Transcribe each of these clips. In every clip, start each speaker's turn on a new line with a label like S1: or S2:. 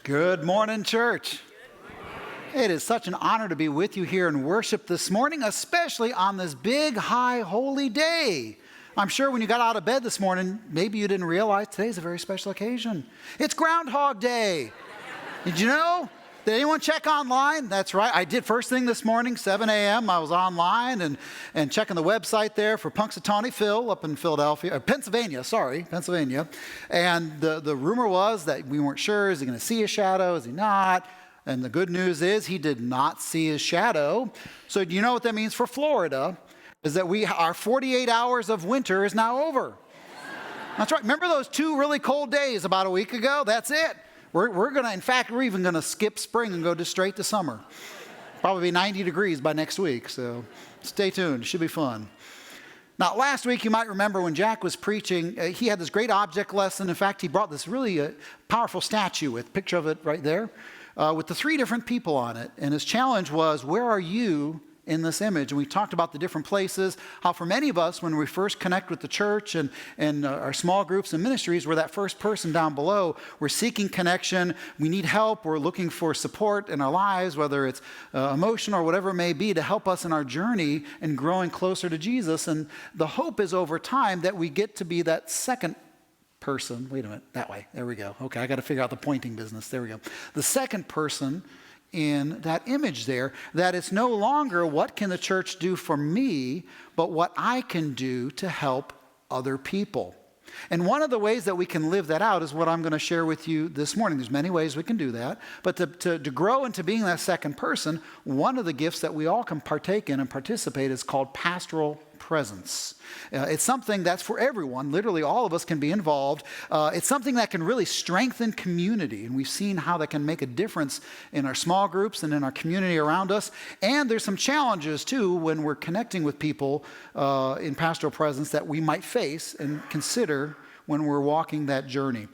S1: Good morning, church. It is such an honor to be with you here in worship this morning, especially on this big, high, holy day. I'm sure when you got out of bed this morning, maybe you didn't realize today's a very special occasion. It's Groundhog Day. Did you know? Did anyone check online? That's right. I did first thing this morning, 7 a.m. I was online and checking the website there for Punxsutawney Phil up in Pennsylvania. And the rumor was that we weren't sure, is he going to see a shadow? Is he not? And the good news is he did not see his shadow. So do you know what that means for Florida? Is that our 48 hours of winter is now over. That's right. Remember those 2 really cold days about a week ago? That's it. We're going to, in fact, we're even going to skip spring and go just straight to summer. Probably be 90 degrees by next week, so stay tuned. It should be fun. Now, last week, you might remember when Jack was preaching, he had this great object lesson. In fact, he brought this really powerful statue with a picture of it right there with the 3 different people on it. And his challenge was, where are you in this image? And we talked about the different places, how for many of us, when we first connect with the church and our small groups and ministries, we're that first person down below. We're seeking connection. We need help. We're looking for support in our lives, whether it's emotional or whatever it may be, to help us in our journey and growing closer to Jesus. And the hope is over time that we get to be that second person. Wait a minute, that way. There we go. Okay, I got to figure out the pointing business. There we go. The second person in that image there, that it's no longer what can the church do for me, but what I can do to help other people. And one of the ways that we can live that out is what I'm going to share with you this morning. There's many ways we can do that, but to grow into being that second person, one of the gifts that we all can partake in and participate is called Pastoral Presence. It's something that's for everyone. Literally all of us can be involved. It's something that can really strengthen community, and we've seen how that can make a difference in our small groups and in our community around us. And there's some challenges too when we're connecting with people in Pastoral Presence that we might face and consider when we're walking that journey.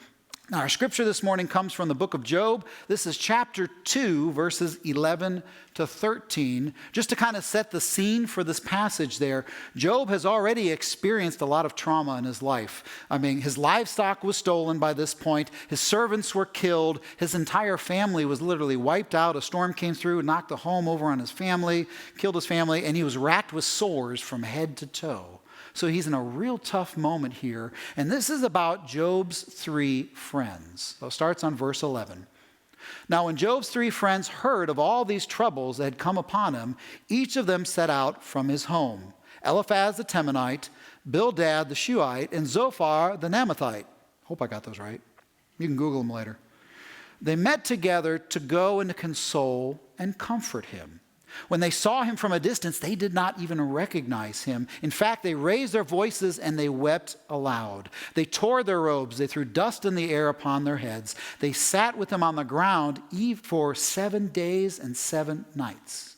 S1: Now, our scripture this morning comes from the book of Job. This is chapter 2, verses 11 to 13. Just to kind of set the scene for this passage there, Job has already experienced a lot of trauma in his life. I mean, his livestock was stolen by this point. His servants were killed. His entire family was literally wiped out. A storm came through, knocked the home over on his family, killed his family, and he was racked with sores from head to toe. So he's in a real tough moment here. And this is about Job's 3 friends. So it starts on verse 11. Now, when Job's 3 friends heard of all these troubles that had come upon him, each of them set out from his home. Eliphaz the Temanite, Bildad the Shuhite, and Zophar the Naamathite. Hope I got those right. You can Google them later. They met together to go and to console and comfort him. When they saw him from a distance, they did not even recognize him. In fact, they raised their voices and they wept aloud. They tore their robes. They threw dust in the air upon their heads. They sat with him on the ground for 7 days and 7 nights.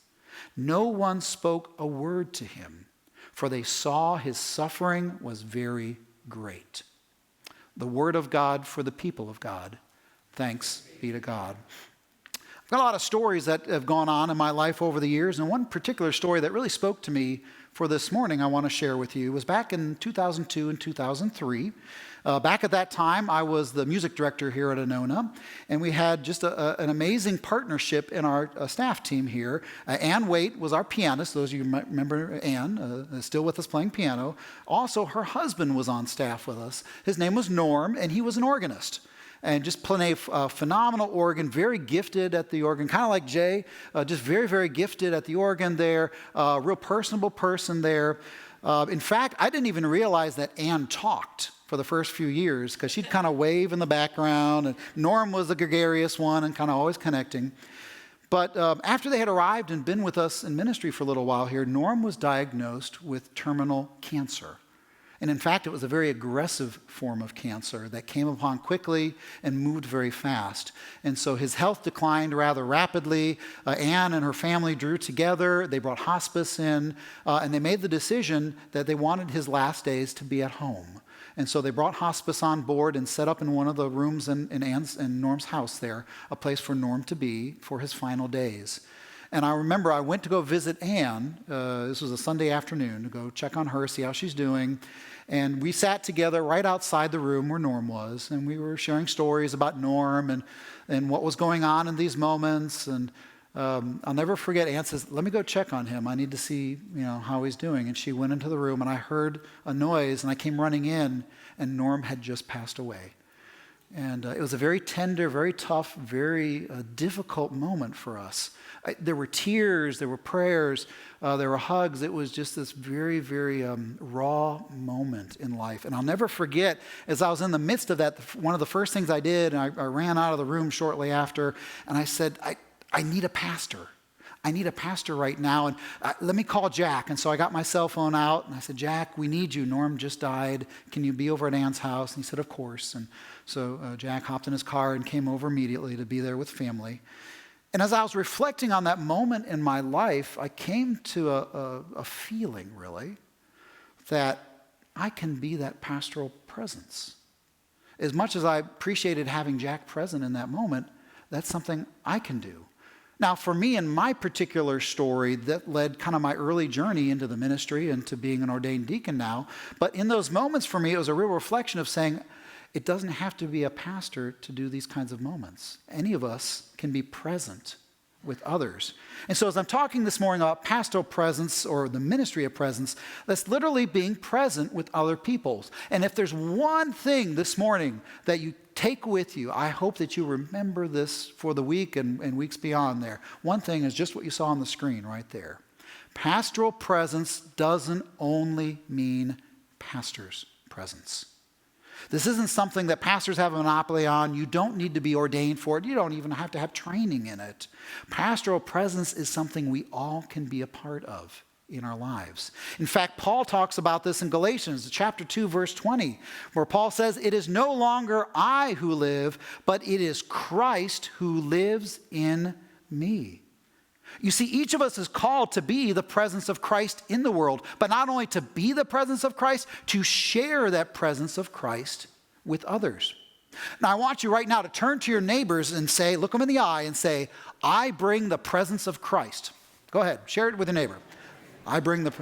S1: No one spoke a word to him, for they saw his suffering was very great. The word of God for the people of God. Thanks be to God. I've got a lot of stories that have gone on in my life over the years, and one particular story that really spoke to me for this morning I want to share with you was back in 2002 and 2003. Back at that time, I was the music director here at Anona, and we had just an amazing partnership in our staff team here. Ann Waite was our pianist. Those of you might remember Ann, still with us playing piano. Also, her husband was on staff with us. His name was Norm, and he was an organist. And just playing a phenomenal organ, very gifted at the organ, kind of like Jay, just very, very gifted at the organ there, real personable person there. In fact, I didn't even realize that Ann talked for the first few years because she'd kind of wave in the background, and Norm was the gregarious one and kind of always connecting. But after they had arrived and been with us in ministry for a little while here, Norm was diagnosed with terminal cancer. And in fact, it was a very aggressive form of cancer that came upon quickly and moved very fast. And so his health declined rather rapidly. Anne and her family drew together. They brought hospice in, and they made the decision that they wanted his last days to be at home. And so they brought hospice on board and set up in one of the rooms in Anne's and Norm's house there, a place for Norm to be for his final days. And I remember I went to go visit Anne. This was a Sunday afternoon to go check on her, see how she's doing. And we sat together right outside the room where Norm was, and we were sharing stories about Norm and what was going on in these moments. And I'll never forget, Ann says, let me go check on him. I need to see, how he's doing. And she went into the room, and I heard a noise, and I came running in, and Norm had just passed away. And it was a very tender, very tough, very difficult moment for us. There were tears, there were prayers, there were hugs. It was just this very, very raw moment in life. And I'll never forget, as I was in the midst of that, one of the first things I did, and I ran out of the room shortly after, and I said, I need a pastor. I need a pastor right now, and let me call Jack. And so I got my cell phone out, and I said, Jack, we need you. Norm just died. Can you be over at Ann's house? And he said, of course. And so Jack hopped in his car and came over immediately to be there with family. And as I was reflecting on that moment in my life, I came to a feeling, really, that I can be that pastoral presence. As much as I appreciated having Jack present in that moment, that's something I can do. Now, for me, in my particular story, that led kind of my early journey into the ministry and to being an ordained deacon now. But in those moments for me, it was a real reflection of saying, it doesn't have to be a pastor to do these kinds of moments. Any of us can be present with others. And so as I'm talking this morning about pastoral presence or the ministry of presence, that's literally being present with other people. And if there's one thing this morning that you take with you, I hope that you remember this for the week and weeks beyond there. One thing is just what you saw on the screen right there. Pastoral presence doesn't only mean pastor's presence. This isn't something that pastors have a monopoly on. You don't need to be ordained for it. You don't even have to have training in it. Pastoral presence is something we all can be a part of in our lives. In fact, Paul talks about this in Galatians chapter 2, verse 20, where Paul says, it is no longer I who live, but it is Christ who lives in me. You see, each of us is called to be the presence of Christ in the world, but not only to be the presence of Christ, to share that presence of Christ with others. Now, I want you right now to turn to your neighbors and say, look them in the eye and say, I bring the presence of Christ. Go ahead, share it with your neighbor. I bring the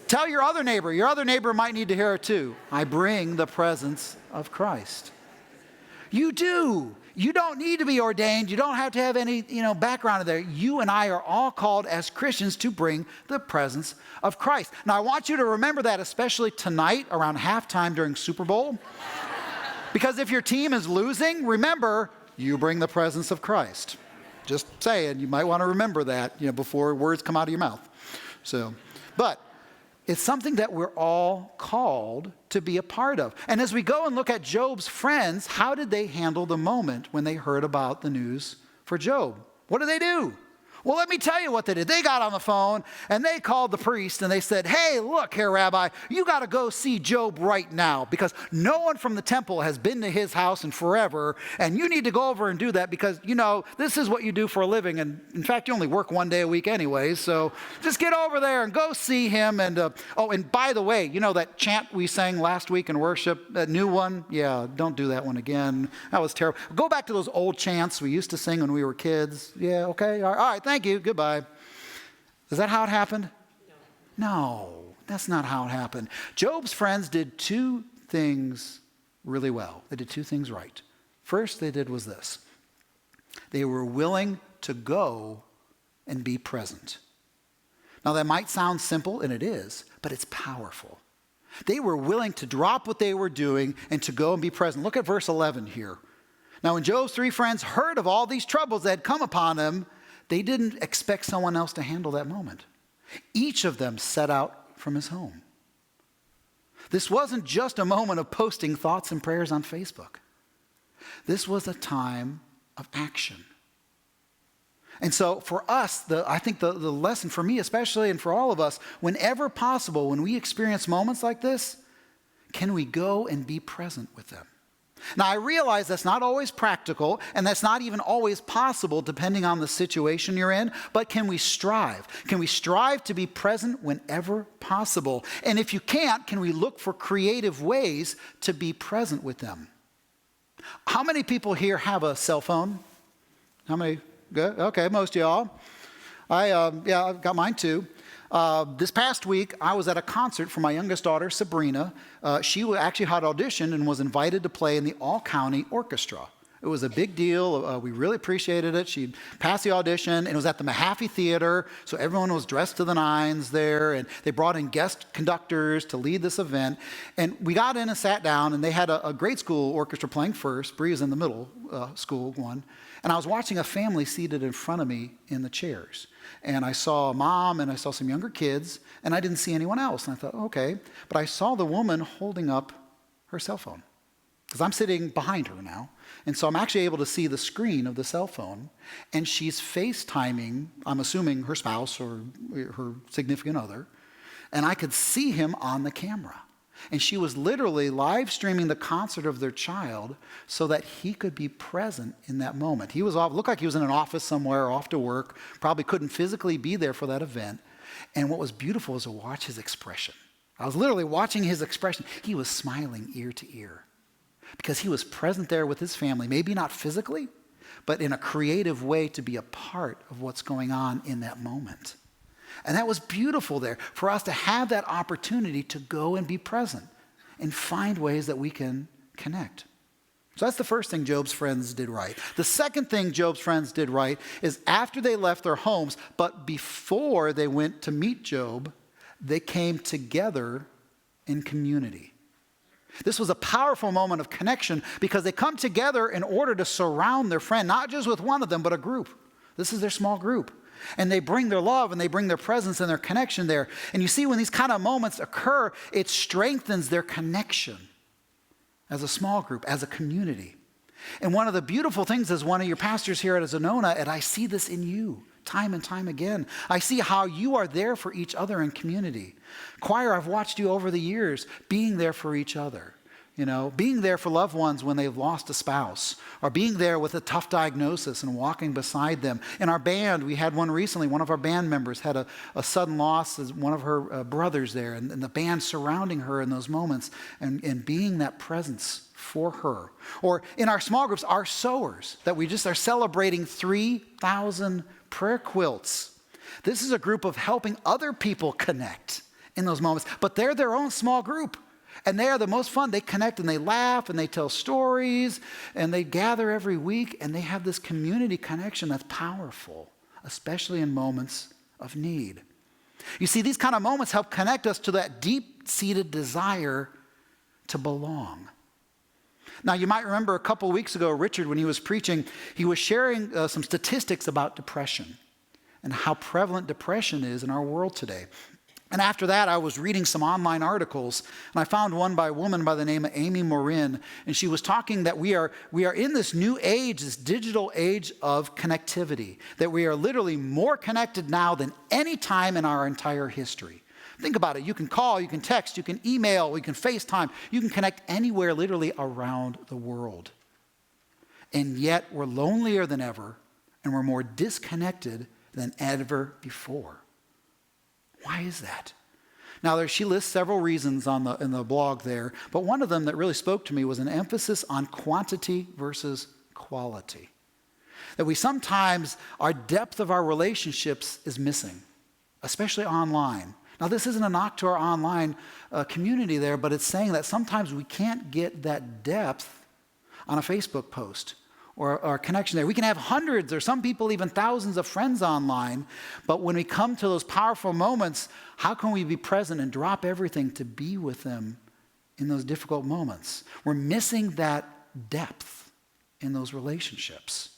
S1: Tell your other neighbor might need to hear it too. I bring the presence of Christ. You do. You don't need to be ordained. You don't have to have any, background in there. You and I are all called as Christians to bring the presence of Christ. Now, I want you to remember that, especially tonight around halftime during Super Bowl. Because if your team is losing, remember, you bring the presence of Christ. Just saying, you might want to remember that, before words come out of your mouth. But it's something that we're all called to be a part of. And as we go and look at Job's friends, how did they handle the moment when they heard about the news for Job? What did they do? Well, let me tell you what they did. They got on the phone and they called the priest and they said, hey, look here, Rabbi, you got to go see Job right now because no one from the temple has been to his house in forever. And you need to go over and do that because, this is what you do for a living. And in fact, you only work one day a week anyways. So just get over there and go see him. And and by the way, that chant we sang last week in worship, that new one? Yeah, don't do that one again. That was terrible. Go back to those old chants we used to sing when we were kids. Yeah, okay. All right. Thank you. Goodbye. Is that how it happened? No, that's not how it happened. Job's friends did two things really well. They did two things right. First they did was this. They were willing to go and be present. Now that might sound simple, and it is, but it's powerful. They were willing to drop what they were doing and to go and be present. Look at verse 11 here. Now when Job's three friends heard of all these troubles that had come upon them, they didn't expect someone else to handle that moment. Each of them set out from his home. This wasn't just a moment of posting thoughts and prayers on Facebook. This was a time of action. And so for us, I think the lesson for me especially and for all of us, whenever possible, when we experience moments like this, can we go and be present with them? Now, I realize that's not always practical, and that's not even always possible depending on the situation you're in, but can we strive? Can we strive to be present whenever possible? And if you can't, can we look for creative ways to be present with them? How many people here have a cell phone? How many? Good. Okay, most of y'all. I've got mine too. This past week, I was at a concert for my youngest daughter, Sabrina. She actually had auditioned and was invited to play in the all-county orchestra. It was a big deal. We really appreciated it. She passed the audition, and it was at the Mahaffey Theater, so everyone was dressed to the nines there, and they brought in guest conductors to lead this event. And we got in and sat down, and they had a grade school orchestra playing first. Bree is in the middle school one. And I was watching a family seated in front of me in the chairs. And I saw a mom, and I saw some younger kids, and I didn't see anyone else. And I thought, okay. But I saw the woman holding up her cell phone, because I'm sitting behind her now. And so I'm actually able to see the screen of the cell phone, and she's FaceTiming, I'm assuming her spouse or her significant other, and I could see him on the camera. And she was literally live streaming the concert of their child so that he could be present in that moment. He was off, looked like he was in an office somewhere, off to work, probably couldn't physically be there for that event. And what was beautiful was to watch his expression. I was literally watching his expression. He was smiling ear to ear, because he was present there with his family, maybe not physically, but in a creative way to be a part of what's going on in that moment. And that was beautiful there, for us to have that opportunity to go and be present and find ways that we can connect. So that's the first thing Job's friends did right. The second thing Job's friends did right is after they left their homes, but before they went to meet Job, they came together in community. This was a powerful moment of connection because they come together in order to surround their friend, not just with one of them, but a group. This is their small group. And they bring their love and they bring their presence and their connection there. And you see, when these kind of moments occur, it strengthens their connection as a small group, as a community. And one of the beautiful things as one of your pastors here at Anona, and I see this in you time and time again. I see how you are there for each other in community. Choir, I've watched you over the years being there for each other. You know, being there for loved ones when they've lost a spouse, or being there with a tough diagnosis and walking beside them. In our band, we had one recently. One of our band members had a sudden loss as one of her brothers there, and the band surrounding her in those moments and being that presence for her. Or in our small groups, our sewers, that we just are celebrating 3,000 prayer quilts. This is a group of helping other people connect in those moments, but they're their own small group. And they are the most fun. They connect and they laugh and they tell stories and they gather every week, and they have this community connection that's powerful, especially in moments of need. You see, these kind of moments help connect us to that deep-seated desire to belong. Now, you might remember a couple weeks ago, Richard, when he was preaching, he was sharing some statistics about depression and how prevalent depression is in our world today. And after that, I was reading some online articles, and I found one by a woman by the name of Amy Morin, and she was talking that we are in this new age, this digital age of connectivity, that we are literally more connected now than any time in our entire history. Think about it. You can call, you can text, you can email, you can FaceTime, you can connect anywhere literally around the world. And yet we're lonelier than ever, and we're more disconnected than ever before. Why is that? Now, she lists several reasons in the blog there, but one of them that really spoke to me was an emphasis on quantity versus quality. That we sometimes, our depth of our relationships is missing, especially online. Now, this isn't a knock to our online community there, but it's saying that sometimes we can't get that depth on a Facebook post or connection there. We can have hundreds or some people even thousands of friends online, but when we come to those powerful moments, how can we be present and drop everything to be with them in those difficult moments? We're missing that depth in those relationships.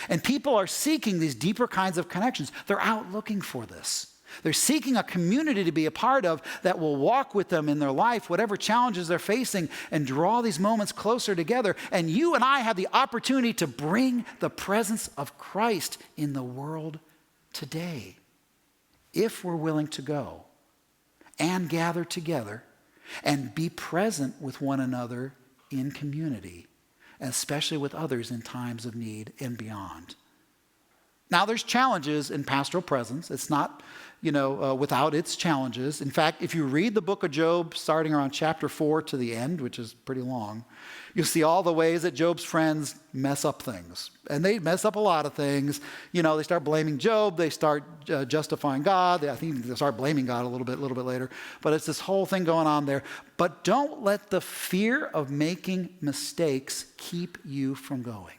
S1: And people are seeking these deeper kinds of connections. They're out looking for this. They're seeking a community to be a part of that will walk with them in their life, whatever challenges they're facing, and draw these moments closer together. And you and I have the opportunity to bring the presence of Christ in the world today, if we're willing to go and gather together and be present with one another in community, especially with others in times of need and beyond. Now, there's challenges in pastoral presence. It's not, without its challenges. In fact, if you read the book of Job, starting around chapter 4 to the end, which is pretty long, you'll see all the ways that Job's friends mess up things. And they mess up a lot of things. They start blaming Job. They start justifying God. I think they start blaming God a little bit later. But it's this whole thing going on there. But don't let the fear of making mistakes keep you from going.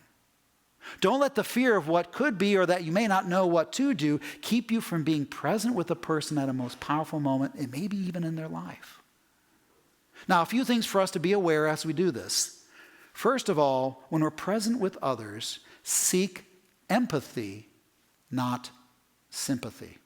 S1: Don't let the fear of what could be or that you may not know what to do keep you from being present with a person at a most powerful moment and maybe even in their life. Now, a few things for us to be aware as we do this. First of all, when we're present with others, seek empathy, not sympathy.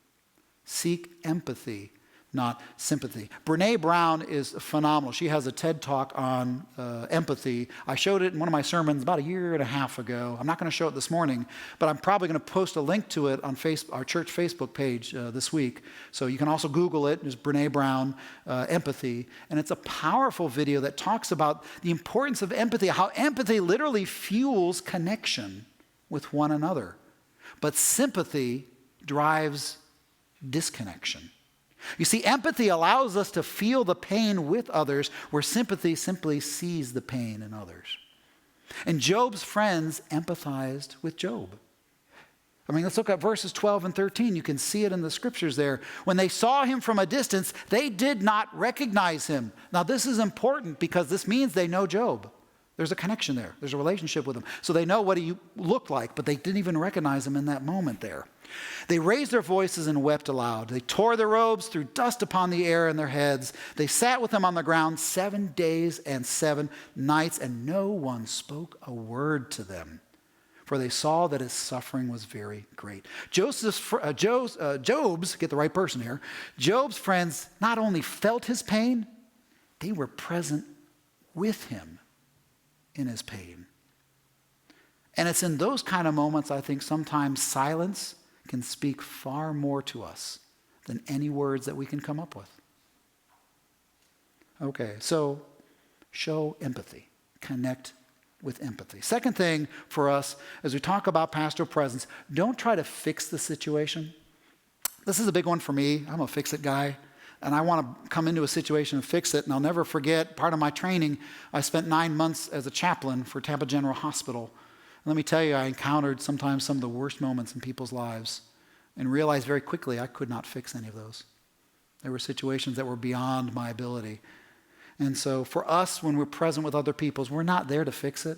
S1: Seek empathy, not sympathy. Brene Brown is phenomenal. She has a TED Talk on empathy. I showed it in one of my sermons about a year and a half ago. I'm not going to show it this morning, but I'm probably going to post a link to it on our church Facebook page this week. So you can also Google it. There's Brene Brown, empathy. And it's a powerful video that talks about the importance of empathy, how empathy literally fuels connection with one another. But sympathy drives disconnection. You see, empathy allows us to feel the pain with others, where sympathy simply sees the pain in others. And Job's friends empathized with Job. Let's look at verses 12 and 13. You can see it in the scriptures there. When they saw him from a distance, they did not recognize him. Now, this is important because this means they know Job. There's a connection there. There's a relationship with him. So they know what he looked like, but they didn't even recognize him in that moment there. They raised their voices and wept aloud. They tore their robes, threw dust upon the air in their heads. They sat with him on the ground 7 days and 7 nights, and no one spoke a word to them, for they saw that his suffering was very great. Job's, get the right person here, Job's friends not only felt his pain, they were present with him in his pain. And it's in those kind of moments, I think, sometimes silence can speak far more to us than any words that we can come up with. Okay, so show empathy. Connect with empathy. Second thing for us, as we talk about pastoral presence, don't try to fix the situation. This is a big one for me. I'm a fix-it guy. And I want to come into a situation and fix it. And I'll never forget, part of my training, I spent 9 months as a chaplain for Tampa General Hospital. And let me tell you, I encountered sometimes some of the worst moments in people's lives and realized very quickly I could not fix any of those. There were situations that were beyond my ability. And so for us, when we're present with other people, we're not there to fix it.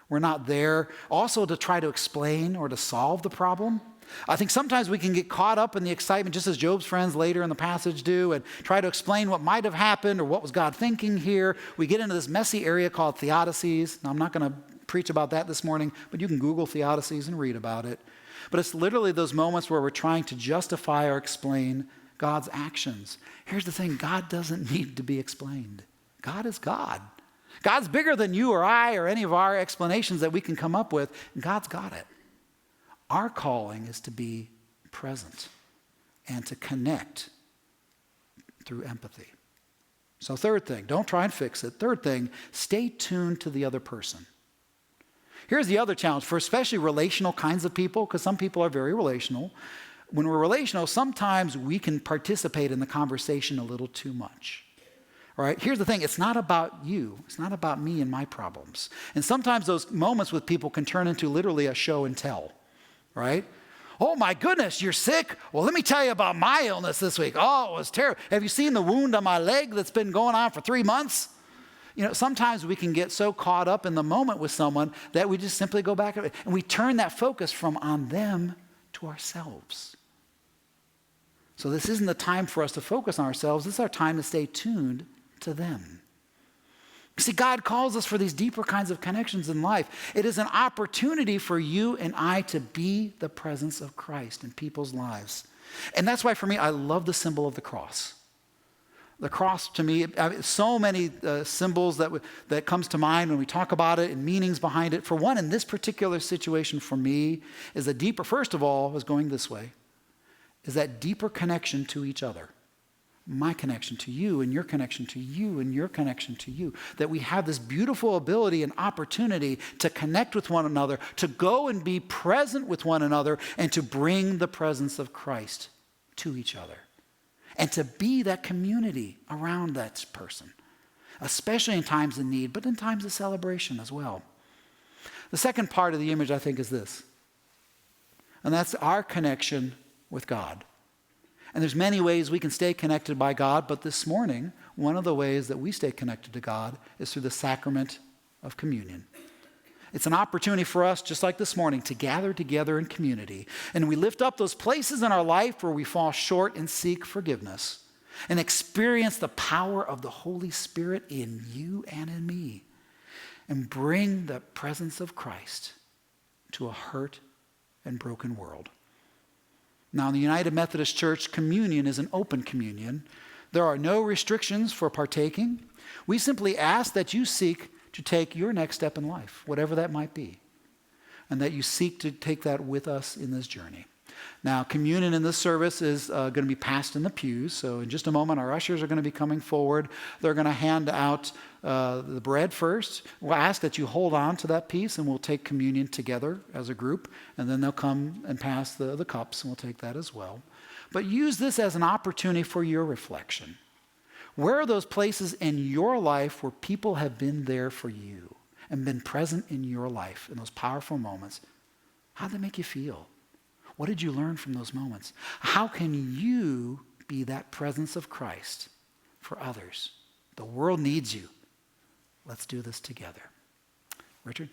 S1: We're not there also to try to explain or to solve the problem. I think sometimes we can get caught up in the excitement, just as Job's friends later in the passage do, and try to explain what might have happened or what was God thinking here. We get into this messy area called Theodicies. Now, I'm not going to preach about that this morning, but you can Google Theodicies and read about it. But it's literally those moments where we're trying to justify or explain God's actions. Here's the thing, God doesn't need to be explained. God is God. God's bigger than you or I or any of our explanations that we can come up with, and God's got it. Our calling is to be present and to connect through empathy. So third thing, don't try and fix it. Third thing, stay tuned to the other person. Here's the other challenge for especially relational kinds of people, because some people are very relational. When we're relational, sometimes we can participate in the conversation a little too much. All right, here's the thing, it's not about you. It's not about me and my problems. And sometimes those moments with people can turn into literally a show and tell. Right? Oh my goodness, you're sick? Well, let me tell you about my illness this week. Oh, it was terrible. Have you seen the wound on my leg that's been going on for 3 months? Sometimes we can get so caught up in the moment with someone that we just simply go back and we turn that focus from on them to ourselves. So this isn't the time for us to focus on ourselves. This is our time to stay tuned to them. See, God calls us for these deeper kinds of connections in life. It is an opportunity for you and I to be the presence of Christ in people's lives. And that's why for me, I love the symbol of the cross. The cross to me, so many symbols that comes to mind when we talk about it and meanings behind it. For one, in this particular situation for me, is a deeper, first of all, is going this way, is that deeper connection to each other. my connection to you and your connection to you and your connection to you. That we have this beautiful ability and opportunity to connect with one another, to go and be present with one another, and to bring the presence of Christ to each other. And to be that community around that person, especially in times of need, but in times of celebration as well. The second part of the image, I think, is this. And that's our connection with God. And there's many ways we can stay connected by God, but this morning, one of the ways that we stay connected to God is through the sacrament of communion. It's an opportunity for us, just like this morning, to gather together in community. And we lift up those places in our life where we fall short and seek forgiveness and experience the power of the Holy Spirit in you and in me, and bring the presence of Christ to a hurt and broken world. Now, in the United Methodist Church, communion is an open communion. There are no restrictions for partaking. We simply ask that you seek to take your next step in life, whatever that might be, and that you seek to take that with us in this journey. Now, communion in this service is going to be passed in the pews. So in just a moment, our ushers are going to be coming forward. They're going to hand out the bread first. We'll ask that you hold on to that piece, and we'll take communion together as a group. And then they'll come and pass the cups, and we'll take that as well. But use this as an opportunity for your reflection. Where are those places in your life where people have been there for you and been present in your life in those powerful moments? How did they make you feel? What did you learn from those moments? How can you be that presence of Christ for others? The world needs you. Let's do this together. Richard?